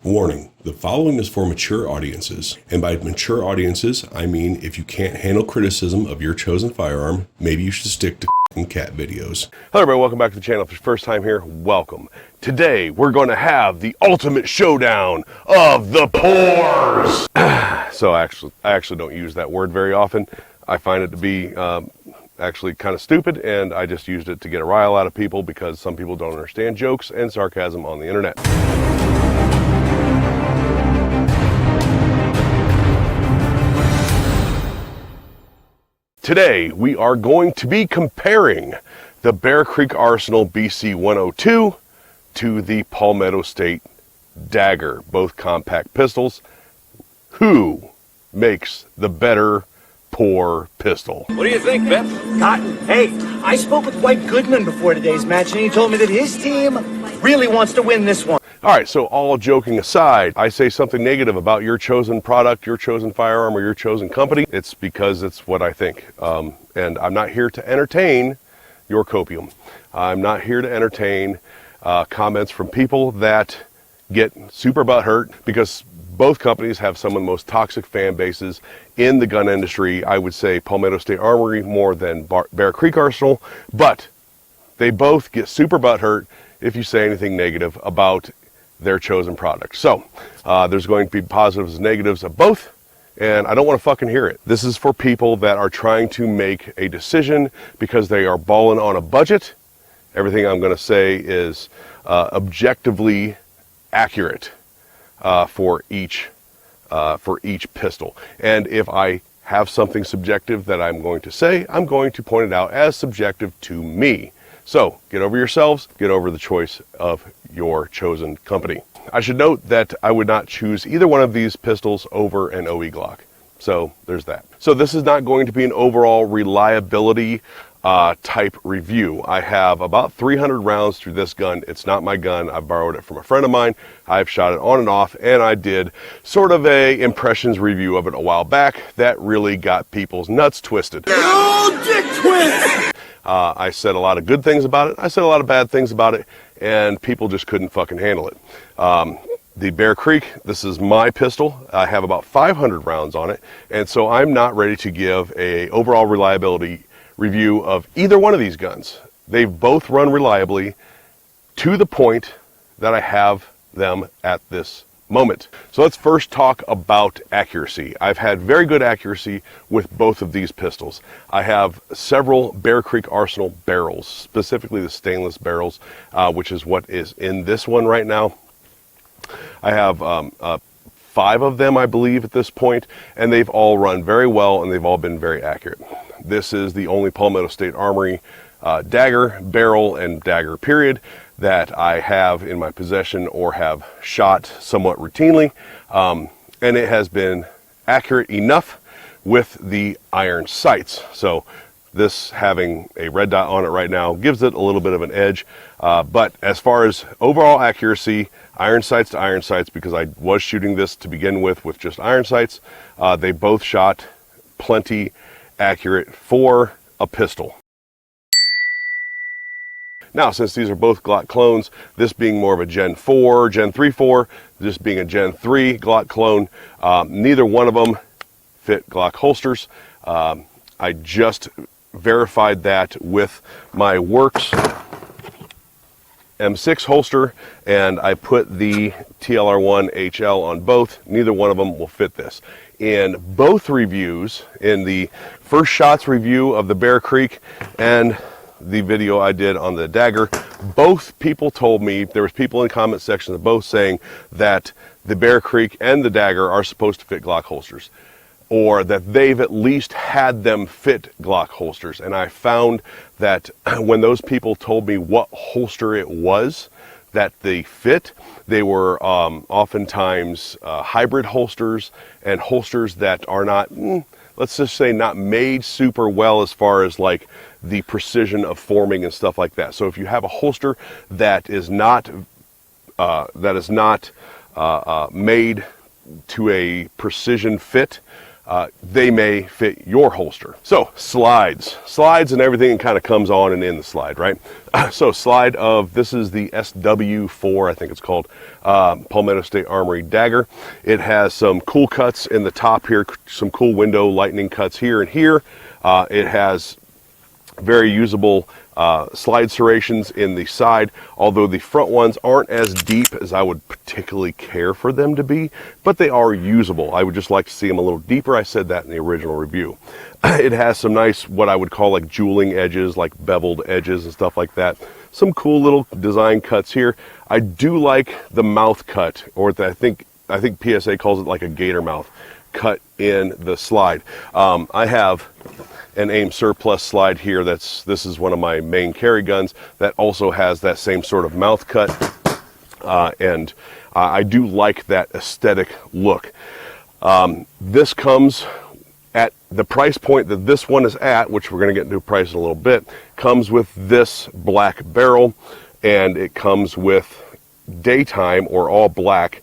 Warning, the following is for mature audiences, and by mature audiences, I mean if you can't handle criticism of your chosen firearm, maybe you should stick to f***ing cat videos. Hello everybody, welcome back to the channel. If it's your first time here, welcome. Today, we're going to have the ultimate showdown of the pores! So I actually don't use that word very often. I find it to be actually kind of stupid, and I just used it to get a rile out of people because some people don't understand jokes and sarcasm on the internet. Today, we are going to be comparing the Bear Creek Arsenal BC-102 to the Palmetto State Dagger, both compact pistols. Who makes the better pour pistol? What do you think, Biff? Cotton, hey, I spoke with Dwight Goodman before today's match, and he told me that his team really wants to win this one. All right, so all joking aside, I say something negative about your chosen product, your chosen firearm, or your chosen company, it's because it's what I think. And I'm not here to entertain your copium. I'm not here to entertain comments from people that get super butthurt because both companies have some of the most toxic fan bases in the gun industry. I would say Palmetto State Armory more than Bear Creek Arsenal, but they both get super butthurt if you say anything negative about their chosen product. So there's going to be positives and negatives of both, and I don't want to fucking hear it. This is for people that are trying to make a decision because they are balling on a budget. Everything I'm going to say is objectively accurate for each pistol. And if I have something subjective that I'm going to say, I'm going to point it out as subjective to me. So get over yourselves, get over the choice of your chosen company. I should note that I would not choose either one of these pistols over an OE Glock. So there's that. So this is not going to be an overall reliability type review. I have about 300 rounds through this gun. It's not my gun. I borrowed it from a friend of mine. I've shot it on and off, and I did sort of a impressions review of it a while back that really got people's nuts twisted. Oh, dick twist! I said a lot of good things about it. I said a lot of bad things about it, and people just couldn't fucking handle it. The Bear Creek, this is my pistol. I have about 500 rounds on it, and so I'm not ready to give a overall reliability review of either one of these guns. They both run reliably to the point that I have them at this moment. So let's first talk about accuracy. I've had very good accuracy with both of these pistols. I have several Bear Creek Arsenal barrels, specifically the stainless barrels, which is what is in this one right now. I have 5 of them, I believe, at this point, and they've all run very well, and they've all been very accurate. This is the only Palmetto State Armory dagger, barrel, and dagger period that I have in my possession or have shot somewhat routinely, and it has been accurate enough with the iron sights. So this having a red dot on it right now gives it a little bit of an edge, but as far as overall accuracy, iron sights to iron sights, because I was shooting this to begin with just iron sights, they both shot plenty accurate for a pistol. Now, since these are both Glock clones, this being more of a Gen 4, Gen 3-4, this being a Gen 3 Glock clone, neither one of them fit Glock holsters. I just verified that with my Works M6 holster, and I put the TLR1 HL on both. Neither one of them will fit this. In both reviews, in the first shots review of the Bear Creek and the video I did on the Dagger, both people told me, there was people in the comment section of both saying that the Bear Creek and the Dagger are supposed to fit Glock holsters, or that they've at least had them fit Glock holsters. And I found that when those people told me what holster it was that they fit, they were oftentimes hybrid holsters and holsters that are not, let's just say, not made super well as far as like the precision of forming and stuff like that. So if you have a holster that is not made to a precision fit, they may fit your holster. So slides and everything kind of comes on and in the slide, right? So slide of, this is the SW4, I think it's called, Palmetto State Armory Dagger. It has some cool cuts in the top here, some cool window lightning cuts here and here. It has very usable slide serrations in the side, although the front ones aren't as deep as I would particularly care for them to be, but they are usable. I would just like to see them a little deeper. I said that in the original review. It has some nice, what I would call like jeweling edges, like beveled edges and stuff like that. Some cool little design cuts here. I do like the mouth cut, or I think PSA calls it like a gator mouth cut in the slide. I have an AIM surplus slide here. This is one of my main carry guns that also has that same sort of mouth cut, and I do like that aesthetic look. This comes at the price point that this one is at, which we're going to get into price in a little bit, comes with this black barrel, and it comes with daytime or all black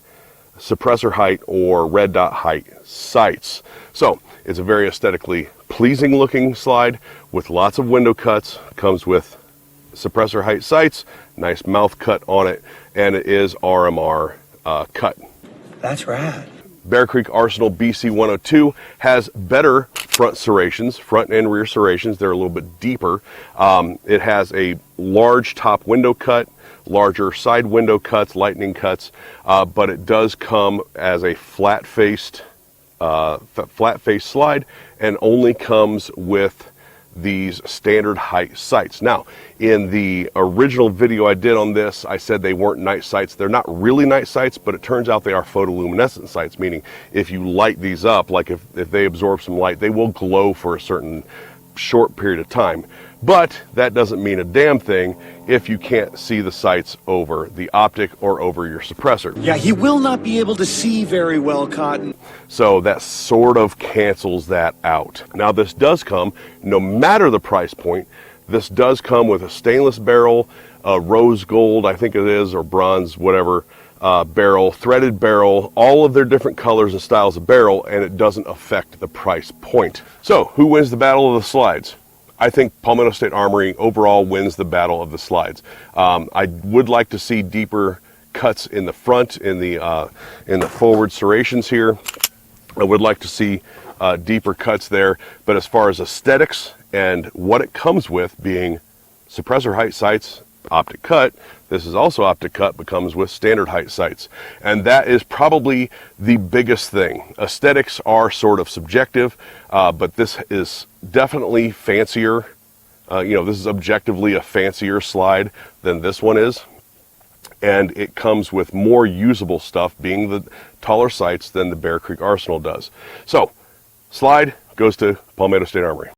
suppressor height or red dot height sights. So it's a very aesthetically pleasing looking slide with lots of window cuts. Comes with suppressor height sights, nice mouth cut on it, and it is RMR cut. That's rad. Bear Creek Arsenal BC-102 has better front serrations, front and rear serrations. They're a little bit deeper. It has a large top window cut, larger side window cuts, lightning cuts, but it does come as a flat-faced slide, and only comes with these standard height sights. Now, in the original video I did on this, I said they weren't night sights. They're not really night sights, but it turns out they are photoluminescent sights, meaning if you light these up, like if they absorb some light, they will glow for a certain short period of time. But that doesn't mean a damn thing if you can't see the sights over the optic or over your suppressor. Yeah, he will not be able to see very well, Cotton. So that sort of cancels that out. Now this does come, no matter the price point, this does come with a stainless barrel, a rose gold, I think it is, or bronze, whatever, barrel, threaded barrel, all of their different colors and styles of barrel, and it doesn't affect the price point. So who wins the battle of the slides? I think Palmetto State Armory overall wins the battle of the slides. I would like to see deeper cuts in the front, in the forward serrations here. I would like to see deeper cuts there. But as far as aesthetics and what it comes with, being suppressor height sights, optic cut, this is also optic cut, but comes with standard height sights. And that is probably the biggest thing. Aesthetics are sort of subjective, but this is definitely fancier. This is objectively a fancier slide than this one is. And it comes with more usable stuff, being the taller sights than the Bear Creek Arsenal does. So, slide goes to Palmetto State Armory.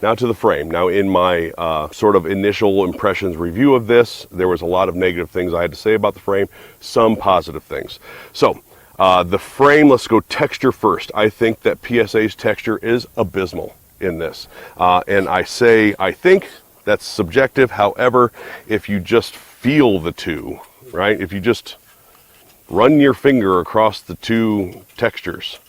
Now to the frame. Now in my sort of initial impressions review of this, there was a lot of negative things I had to say about the frame, some positive things. So the frame, let's go texture first. I think that PSA's texture is abysmal in this. And I say, I think that's subjective. However, if you just feel the two, right? If you just run your finger across the two textures,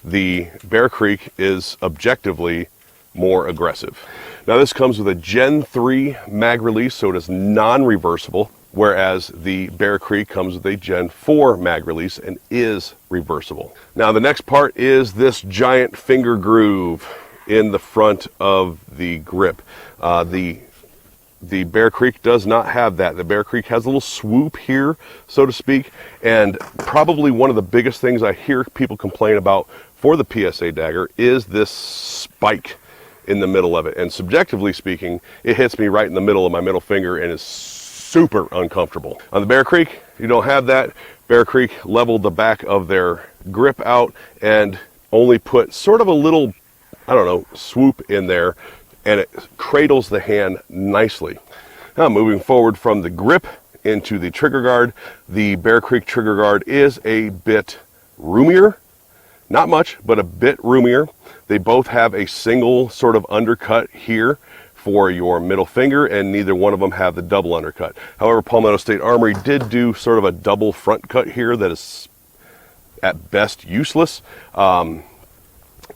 the Bear Creek is objectively more aggressive. Now this comes with a Gen 3 mag release, so it is non-reversible, whereas the Bear Creek comes with a Gen 4 mag release and is reversible. Now the next part is this giant finger groove in the front of the grip. The Bear Creek does not have that. The Bear Creek has a little swoop here, so to speak, and probably one of the biggest things I hear people complain about for the PSA Dagger is this spike in the middle of it. And subjectively speaking, it hits me right in the middle of my middle finger and is super uncomfortable. On the Bear Creek, you don't have that. Bear Creek leveled the back of their grip out and only put sort of a little, I don't know, swoop in there, and it cradles the hand nicely. Now moving forward from the grip into the trigger guard, the Bear Creek trigger guard is a bit roomier. Not much, but a bit roomier. They both have a single sort of undercut here for your middle finger, and neither one of them have the double undercut. However, Palmetto State Armory did do sort of a double front cut here that is at best useless.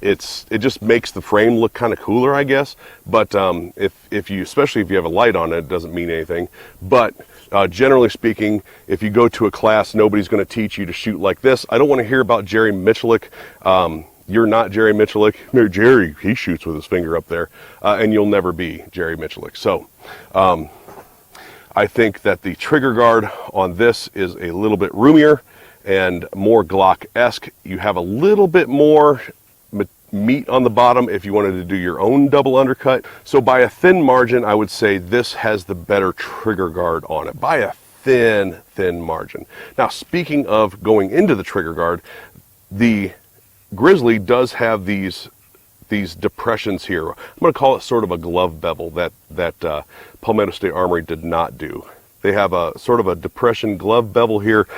It just makes the frame look kind of cooler, I guess. But if you, especially if you have a light on it, it doesn't mean anything. But generally speaking, if you go to a class, nobody's going to teach you to shoot like this. I don't want to hear about Jerry Michalik. You're not Jerry Michalik. No, Jerry, he shoots with his finger up there, and you'll never be Jerry Michalik. So I think that the trigger guard on this is a little bit roomier and more Glock-esque. You have a little bit more meat on the bottom if you wanted to do your own double undercut. So by a thin margin, I would say this has the better trigger guard on it, by a thin margin. Now, speaking of going into the trigger guard, the Grizzly does have these depressions here. I'm going to call it sort of a glove bevel that Palmetto State Armory did not do. They have a sort of a depression glove bevel here,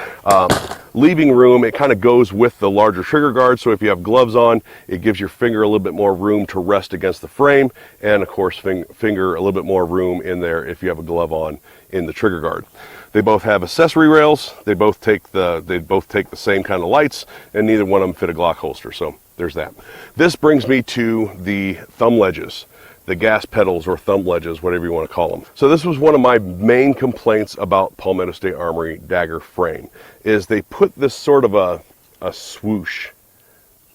leaving room. It kind of goes with the larger trigger guard, so if you have gloves on, it gives your finger a little bit more room to rest against the frame, and of course finger a little bit more room in there if you have a glove on in the trigger guard. They both have accessory rails. They both take the same kind of lights, and neither one of them fit a Glock holster, so there's that. This brings me to the thumb ledges, the gas pedals or thumb ledges, whatever you want to call them. So this was one of my main complaints about Palmetto State Armory Dagger frame, is they put this sort of a swoosh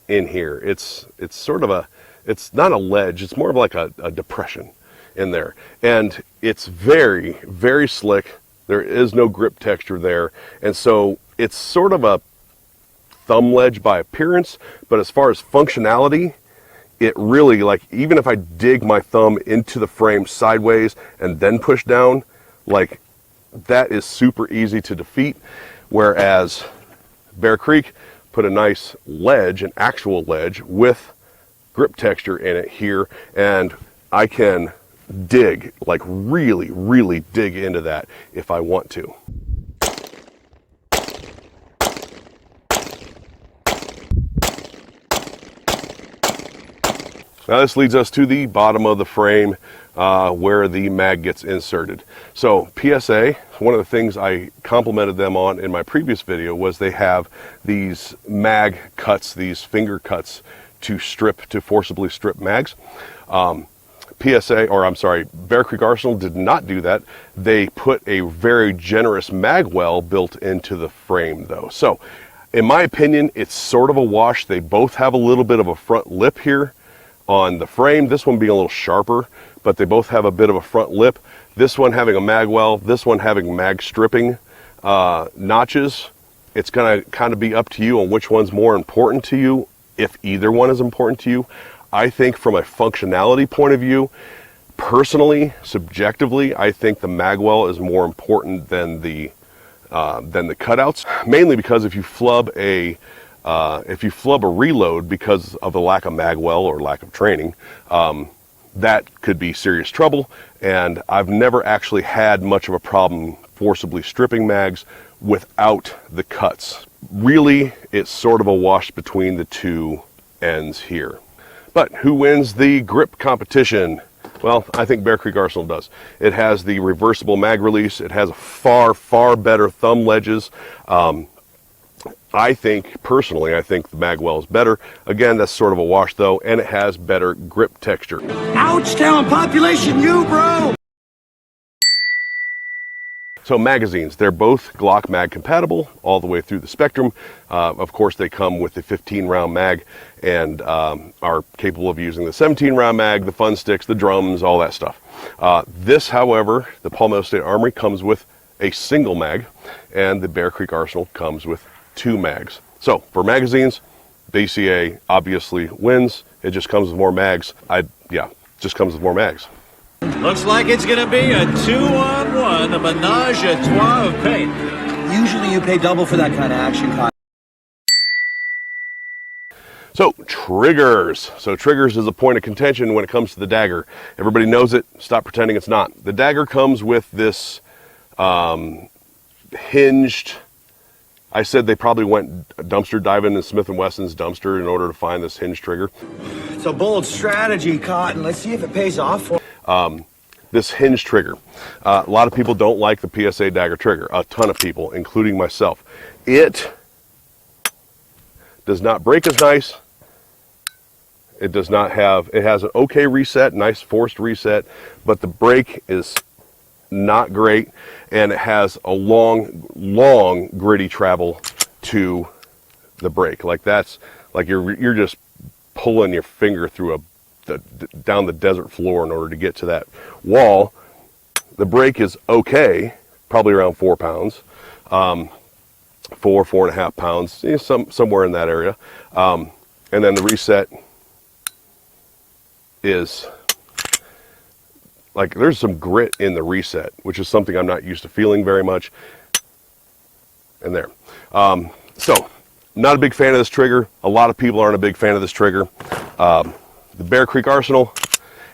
in here. It's sort of it's not a ledge, it's more of like a depression in there. And it's very, very slick. There is no grip texture there. And so it's sort of a thumb ledge by appearance, but as far as functionality, it really, like, even if I dig my thumb into the frame sideways and then push down, like, that is super easy to defeat. Whereas Bear Creek put a nice ledge, an actual ledge with grip texture in it here, and I can dig, like really, really dig into that if I want to. Now this leads us to the bottom of the frame where the mag gets inserted. So PSA, one of the things I complimented them on in my previous video was they have these mag cuts, these finger cuts to forcibly strip mags. Bear Creek Arsenal did not do that. They put a very generous mag well built into the frame though. So in my opinion, it's sort of a wash. They both have a little bit of a front lip here on the frame, this one being a little sharper, but they both have a bit of a front lip. This one having a mag well, this one having mag stripping notches. It's gonna kind of be up to you on which one's more important to you, if either one is important to you. I think from a functionality point of view, personally, subjectively, I think the mag well is more important than the cutouts, mainly because if you flub a reload because of the lack of mag well or lack of training, that could be serious trouble. And I've never actually had much of a problem forcibly stripping mags without the cuts. Really, it's sort of a wash between the two ends here. But who wins the grip competition? Well, I think Bear Creek Arsenal does. It has the reversible mag release. It has far, far better thumb ledges. I think, personally, I think the magwell is better. Again, that's sort of a wash though, and it has better grip texture. Ouch, town population, you bro! So magazines, they're both Glock mag compatible all the way through the spectrum. Of course, they come with the 15 round mag and are capable of using the 17 round mag, the fun sticks, the drums, all that stuff. This, however, the Palmetto State Armory comes with a single mag, and the Bear Creek Arsenal comes with 2 mags. So for magazines, BCA obviously wins. It just comes with more mags. Just comes with more mags. Looks like it's gonna be a 2-on-1, a menage a trois of paint. Usually you pay double for that kind of action, Kyle. So triggers. So triggers is a point of contention when it comes to the Dagger. Everybody knows it. Stop pretending it's not. The Dagger comes with this hinged. I said they probably went dumpster diving in Smith & Wesson's dumpster in order to find this hinge trigger. It's a bold strategy, Cotton. Let's see if it pays off for this hinge trigger. A lot of people don't like the PSA Dagger trigger. A ton of people, including myself. It does not break as nice. It does not have, it has an okay reset, nice forced reset, but the break is not great, and it has a long gritty travel to the break. Like that's like you're just pulling your finger through down the desert floor in order to get to that wall. The break is okay, probably around 4 pounds, 4.5 pounds, somewhere in that area, and then the reset is like there's some grit in the reset, which is something I'm not used to feeling very much. And there. So, not a big fan of this trigger. A lot of people aren't a big fan of this trigger. The Bear Creek Arsenal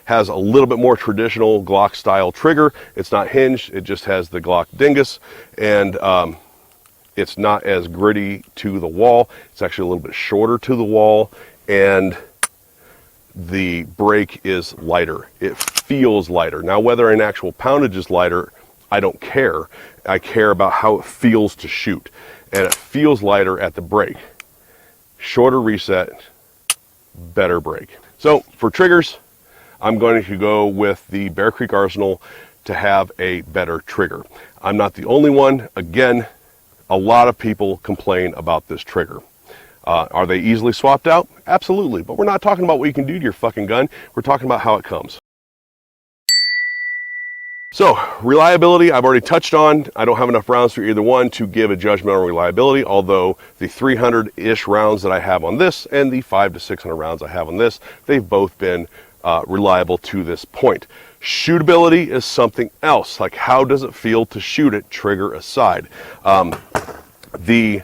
has a little bit more traditional Glock style trigger. It's not hinged, it just has the Glock dingus, and it's not as gritty to the wall. It's actually a little bit shorter to the wall, and the break is lighter. It feels lighter. Now, whether an actual poundage is lighter, I don't care. I care about how it feels to shoot. And it feels lighter at the break. Shorter reset, better break. So for triggers, I'm going to go with the Bear Creek Arsenal to have a better trigger. I'm not the only one. Again, a lot of people complain about this trigger. Are they easily swapped out? Absolutely. But we're not talking about what you can do to your fucking gun. We're talking about how it comes. So, reliability, I've already touched on. I don't have enough rounds for either one to give a judgment on reliability, although the 300-ish rounds that I have on this and the 500 to 600 rounds I have on this, they've both been reliable to this point. Shootability is something else. Like, how does it feel to shoot it, trigger aside? The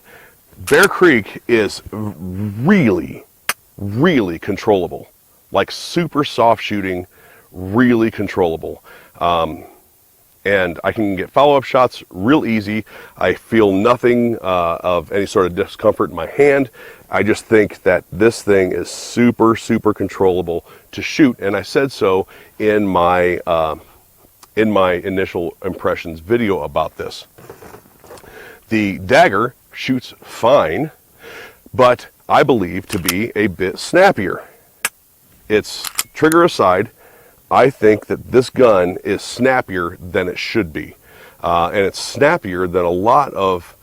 Bear Creek is really controllable. Like super soft shooting, really controllable. And I can get follow-up shots real easy. I feel nothing of any sort of discomfort in my hand. I just think that this thing is super controllable to shoot, and I said so in my initial impressions video about this. The Dagger shoots fine, but I believe to be a bit snappier. It's trigger aside. I think that this gun is snappier than it should be. And it's snappier than a lot of,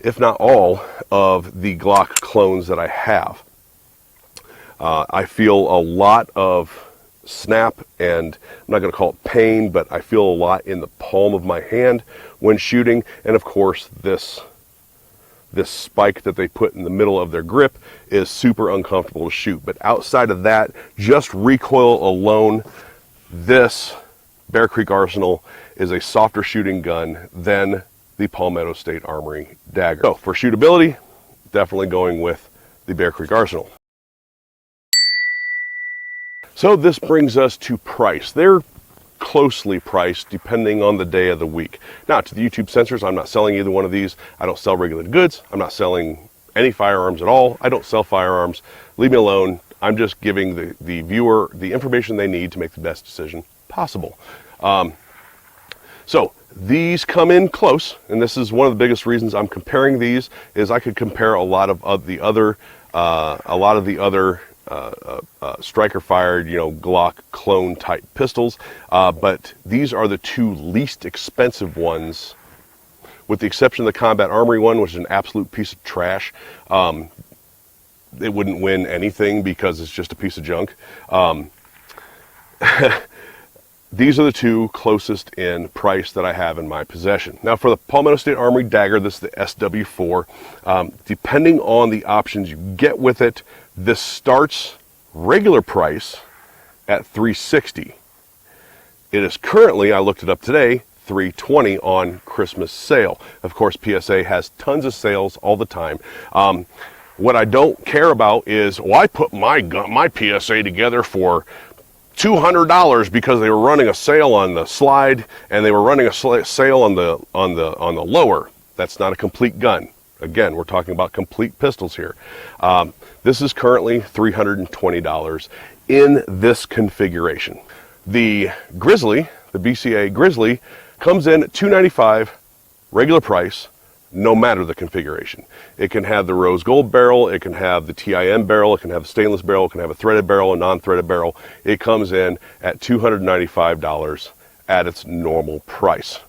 if not all, of the Glock clones that I have. I feel a lot of snap, and I'm not going to call it pain, but I feel a lot in the palm of my hand when shooting. And of course, this spike that they put in the middle of their grip is super uncomfortable to shoot. But outside of that, just recoil alone, this Bear Creek Arsenal is a softer shooting gun than the Palmetto State Armory Dagger. So for shootability, definitely going with the Bear Creek Arsenal. So this brings us to price. They're closely priced depending on the day of the week. Now, to the YouTube censors, I'm not selling either one of these. I don't sell regular goods. I'm not selling any firearms at all. I don't sell firearms. Leave me alone. I'm just giving the viewer the information they need to make the best decision possible. So these come in close, and this is one of the biggest reasons I'm comparing these. Is I could compare a lot of the other striker fired, Glock clone type pistols, but these are the two least expensive ones, with the exception of the Combat Armory one, which is an absolute piece of trash. It wouldn't win anything because it's just a piece of junk. These are the two closest in price that I have in my possession. Now for the Palmetto State Armory Dagger, this is the SW4. Depending on the options you get with it, this starts regular price at $360. It is currently, I looked it up today, $320 on Christmas sale. Of course, PSA has tons of sales all the time. What I don't care about is, well, I put my PSA together for $200 because they were running a sale on the slide and they were running a sale on the lower. That's not a complete gun. Again, we're talking about complete pistols here. This is currently $320 in this configuration. The Grizzly, the BCA Grizzly, comes in at $295 regular price, no matter the configuration. It can have the rose gold barrel, it can have the TIM barrel, it can have a stainless barrel, it can have a threaded barrel, a non-threaded barrel. It comes in at $295 at its normal price.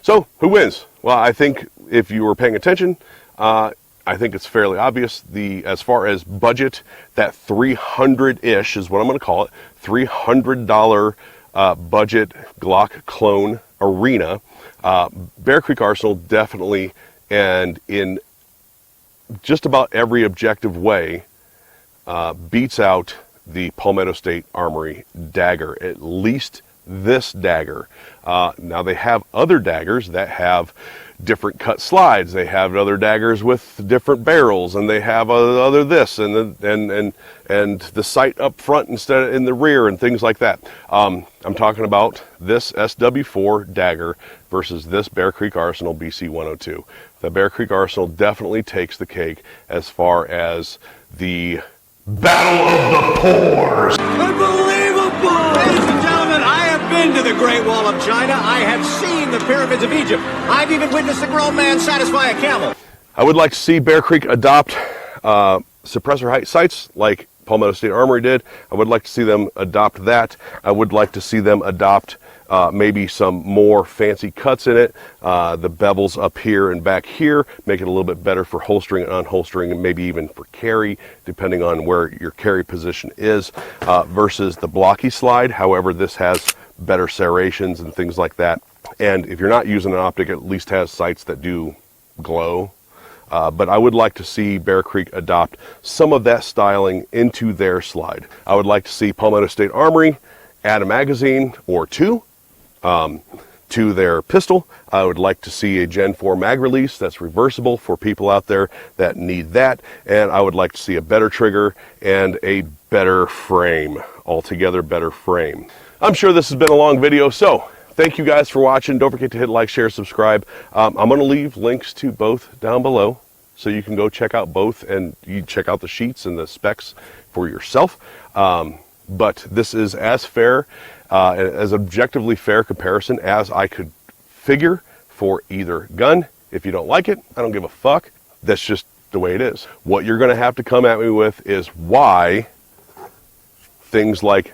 So who wins? Well, I think if you were paying attention, I think it's fairly obvious. As far as budget, that 300-ish is what I'm going to call it, $300 budget Glock clone arena. Bear Creek Arsenal definitely, and in just about every objective way, beats out the Palmetto State Armory Dagger, at least this dagger. Now they have other daggers that have different cut slides. They have other daggers with different barrels, and they have other this and the sight up front instead of in the rear and things like that. I'm talking about this SW4 dagger versus this Bear Creek Arsenal BC-102. The Bear Creek Arsenal definitely takes the cake as far as the Battle of the Pores. Unbelievable! Ladies and gentlemen, I have been to the Great Wall of China. I have seen the pyramids of Egypt. I've even witnessed a grown man satisfy a camel. I would like to see Bear Creek adopt suppressor height sights like Palmetto State Armory did. I would like to see them adopt that. I would like to see them adopt maybe some more fancy cuts in it. The bevels up here and back here make it a little bit better for holstering and unholstering, and maybe even for carry, depending on where your carry position is, versus the blocky slide. However, this has better serrations and things like that. And if you're not using an optic, it at least has sights that do glow. But I would like to see Bear Creek adopt some of that styling into their slide. I would like to see Palmetto State Armory add a magazine or two to their pistol. I would like to see a Gen 4 mag release that's reversible for people out there that need that. And I would like to see a better trigger and a better frame, altogether better frame. I'm sure this has been a long video, so thank you guys for watching. Don't forget to hit like, share, subscribe. I'm going to leave links to both down below, so you can go check out both, and you check out the sheets and the specs for yourself. But this is as fair, as objectively fair comparison as I could figure for either gun. If you don't like it, I don't give a fuck. That's just the way it is. What you're going to have to come at me with is why things like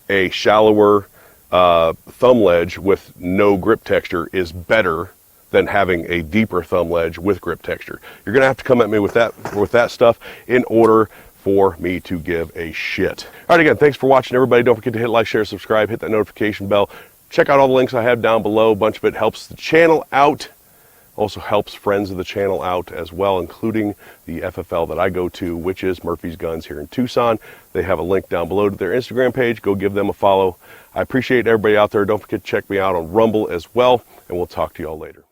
a shallower thumb ledge with no grip texture is better than having a deeper thumb ledge with grip texture. You're gonna have to come at me with that stuff in order for me to give a shit. All right, again, thanks for watching, everybody. Don't forget to hit like, share, subscribe, hit that notification bell. Check out all the links I have down below. A bunch of it helps the channel out. Also helps friends of the channel out as well, including the FFL that I go to, which is Murphy's Guns here in Tucson. They have a link down below to their Instagram page. Go give them a follow. I appreciate everybody out there. Don't forget to check me out on Rumble as well, and we'll talk to you all later.